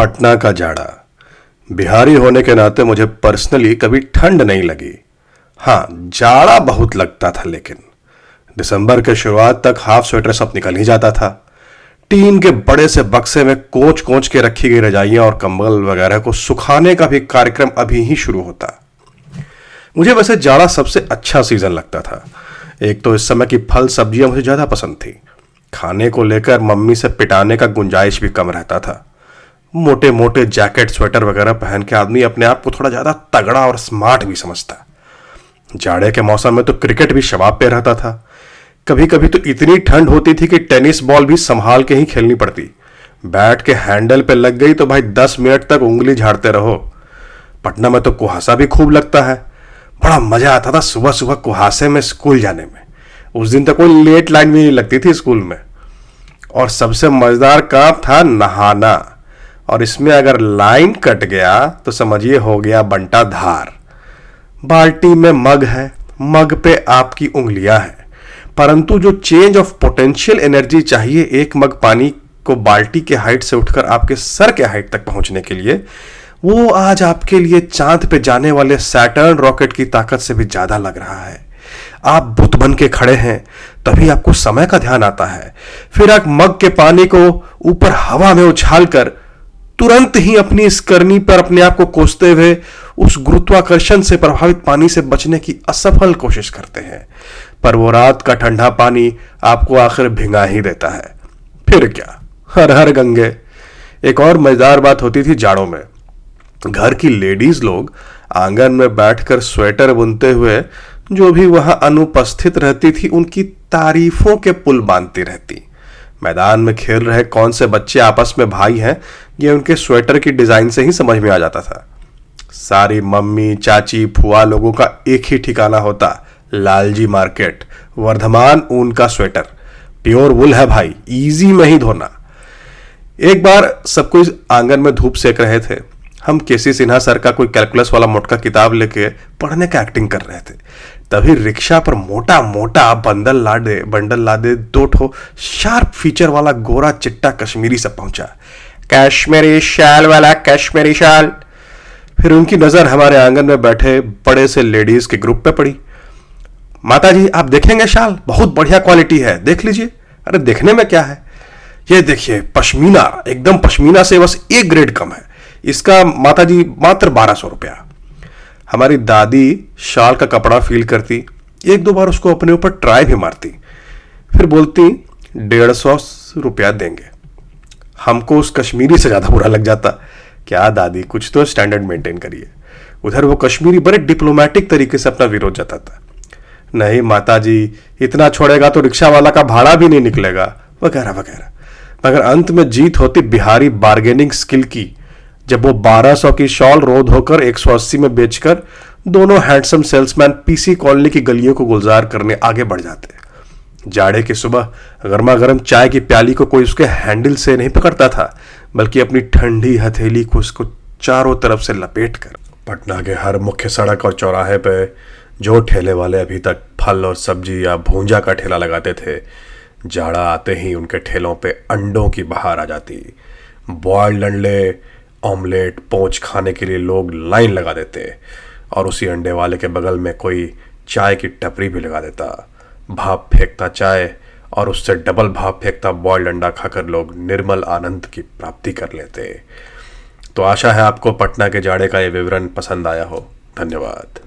पटना का जाड़ा। बिहारी होने के नाते मुझे पर्सनली कभी ठंड नहीं लगी। हाँ, जाड़ा बहुत लगता था, लेकिन दिसंबर के शुरुआत तक हाफ स्वेटर सब निकल ही जाता था। टीन के बड़े से बक्से में कोच कोच के रखी गई रजाइयां और कंबल वगैरह को सुखाने का भी कार्यक्रम अभी ही शुरू होता। मुझे वैसे जाड़ा सबसे अच्छा सीजन लगता था। एक तो इस समय की फल सब्जियां मुझे ज्यादा पसंद थी। खाने को लेकर मम्मी से पिटाने का गुंजाइश भी कम रहता था। मोटे मोटे जैकेट स्वेटर वगैरह पहन के आदमी अपने आप को थोड़ा ज्यादा तगड़ा और स्मार्ट भी समझता। जाड़े के मौसम में तो क्रिकेट भी शबाब पे रहता था। कभी कभी तो इतनी ठंड होती थी कि टेनिस बॉल भी संभाल के ही खेलनी पड़ती। बैट के हैंडल पे लग गई तो भाई 10 मिनट तक उंगली झाड़ते रहो। पटना में तो कुहासा भी खूब लगता है। बड़ा मजा आता था सुबह सुबह कुहासे में स्कूल जाने में। उस दिन तो कोई लेट लाइन भी नहीं लगती थी स्कूल में। और सबसे मजेदार काम था नहाना। और इसमें अगर लाइन कट गया तो समझिए हो गया बंटा धार। बाल्टी में मग है, मग पे आपकी उंगलियां हैं, परंतु जो चेंज ऑफ पोटेंशियल एनर्जी चाहिए एक मग पानी को बाल्टी के हाइट से उठकर आपके सर के हाइट तक पहुंचने के लिए, वो आज आपके लिए चांद पे जाने वाले सैटर्न रॉकेट की ताकत से भी ज्यादा लग रहा है। आप बुत बन के खड़े हैं, तभी आपको समय का ध्यान आता है। फिर आप मग के पानी को ऊपर हवा में उछालकर तुरंत ही अपनी इस करनी पर अपने आप को कोसते हुए उस गुरुत्वाकर्षण से प्रभावित पानी से बचने की असफल कोशिश करते हैं। पर वो रात का ठंडा पानी आपको आखिर भिंगा ही देता है। फिर क्या, हर हर गंगे। एक और मजेदार बात होती थी जाड़ों में। घर की लेडीज लोग आंगन में बैठकर स्वेटर बुनते हुए जो भी वहां अनुपस्थित रहती थी उनकी तारीफों के पुल बांधती रहती। मैदान में खेल रहे कौन से बच्चे आपस में भाई हैं, ये उनके स्वेटर की डिजाइन से ही समझ में आ जाता था। सारी मम्मी चाची फुआ लोगों का एक ही ठिकाना होता, लालजी मार्केट, वर्धमान ऊन का स्वेटर। प्योर वुल है भाई, इजी में ही धोना। एक बार सब कोई आंगन में धूप सेक रहे थे। हम केसी सिन्हा सर का कोई कैलकुलस वाला मोटका किताब लेके पढ़ने का एक्टिंग कर रहे थे। तभी रिक्शा पर मोटा मोटा बंडल लादे 2 ठो शार्प फीचर वाला गोरा चिट्टा कश्मीरी से पहुंचा। कश्मीरी शाल वाला कश्मीरी शाल। फिर उनकी नजर हमारे आंगन में बैठे बड़े से लेडीज के ग्रुप पे पड़ी। माता जी आप देखेंगे शाल, बहुत बढ़िया क्वालिटी है, देख लीजिए। अरे देखने में क्या है, ये देखिए पश्मीना, एकदम पश्मीना से बस 1 ग्रेड कम है। इसका माता जी मात्र 1200 रुपया। हमारी दादी शाल का कपड़ा फील करती, 1-2 बार उसको अपने ऊपर ट्राई भी मारती, फिर बोलती 150 रुपया देंगे। हमको उस कश्मीरी से ज्यादा बुरा लग जाता। क्या दादी, कुछ तो स्टैंडर्ड मेंटेन करिए। उधर वो कश्मीरी बड़े डिप्लोमेटिक तरीके से अपना विरोध जताता। नहीं माता जी, इतना छोड़ेगा तो रिक्शा वाला का भाड़ा भी नहीं निकलेगा, वगैरह वगैरह। मगर अंत में जीत होती बिहारी बार्गेनिंग स्किल की, जब वो 1200 की शॉल रो धोकर 180 में बेचकर दोनों हैंडसम सेल्समैन पीसी कॉलोनी की गलियों को गुलजार करने आगे बढ़ जाते। जाड़े की सुबह गर्मा गर्म चाय की प्याली को कोई उसके हैंडल से नहीं पकड़ता था, बल्कि अपनी ठंडी हथेली को उसको चारों तरफ से लपेट कर। पटना के हर मुख्य सड़क और चौराहे पे जो ठेले वाले अभी तक फल और सब्जी या भूंजा का ठेला लगाते थे, जाड़ा आते ही उनके ठेलों पे अंडों की बहार आ जाती। बॉइल्ड अंडे, ऑमलेट, पोंच खाने के लिए लोग लाइन लगा देते और उसी अंडे वाले के बगल में कोई चाय की टपरी भी लगा देता। भाप फेंकता चाय और उससे डबल भाप फेंकता बॉइल्ड अंडा खाकर लोग निर्मल आनंद की प्राप्ति कर लेते। तो आशा है आपको पटना के जाड़े का ये विवरण पसंद आया हो। धन्यवाद।